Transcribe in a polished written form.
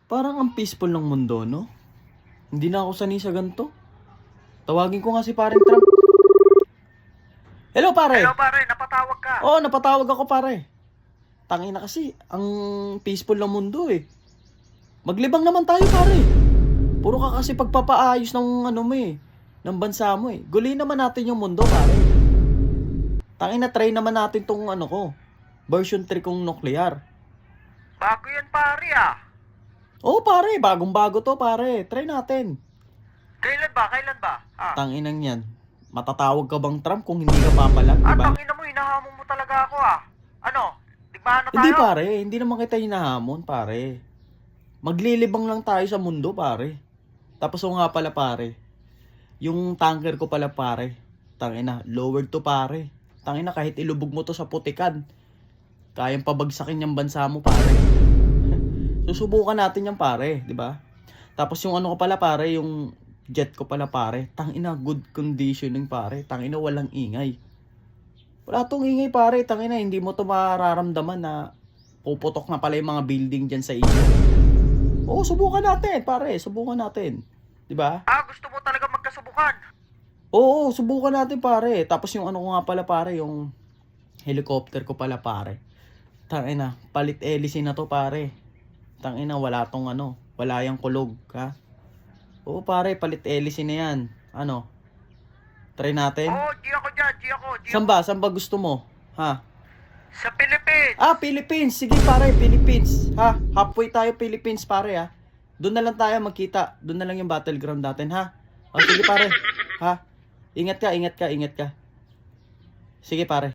Parang ang peaceful ng mundo, no? Hindi na ako sanay sa ganito. Tawagin ko nga si paring Trump. Hello, pare! Hello pare, napatawag ka. Oo, napatawag ako, pare. Tangina kasi, ang peaceful ng mundo eh. Maglibang naman tayo, pare. Puro ka kasi pagpapaayos ng ano mo eh, ng bansa mo eh. Guli naman natin yung mundo, pare. Tangina, try naman natin tong ano ko, version 3 kong nuclear. Bago yan pare ah. Oo, pare, bagong-bago to, pare. Try natin. Kailan ba? Kailan ba? Tanginang yan. Matatawag ka bang Trump kung hindi ka papalag, di ba? Tangina mo, hinahamon mo talaga ako ah. Ano? Digbahan na tayo? Hindi, pare. Hindi naman kita hinahamon, pare. Maglilibang lang tayo sa mundo, pare. Tapos o nga pala, pare. Yung tanker ko pala, pare. Tangina, lowered to, pare. Tangina, kahit ilubog mo to sa putikan, kayang pabagsakin yung bansa mo, pare. Susubukan natin yan, pare, di ba? Tapos yung ano ko pala, pare, yung jet ko pala, pare. Tangina, good conditioning, pare. Tangina, walang ingay. Wala tong ingay, pare. Tangina, hindi mo to mararamdaman na puputok na pala yung mga building dyan sa inyo. Oo, subukan natin, pare. Subukan natin. Di ba? Gusto mo talaga magkasubukan? Oo, subukan natin, pare. Tapos yung ano ko nga pala, pare, yung helicopter ko pala, pare. Tangina, palit hélice na to, pare. Tangina, wala tong ano, wala yung kulog, ha? Oo, pare, palit hélice na yan. Ano? Try natin? Di ako dyan, di ako. Saan ba? Saan ba gusto mo? Ha? Sa Philippines. Philippines. Sige, pare, Philippines. Ha? Halfway tayo Philippines, pare, ha? Doon na lang tayo magkita. Doon na lang yung battleground natin, ha? O, sige, pare. Ha? Ingat ka, ingat ka, ingat ka. Sige, pare.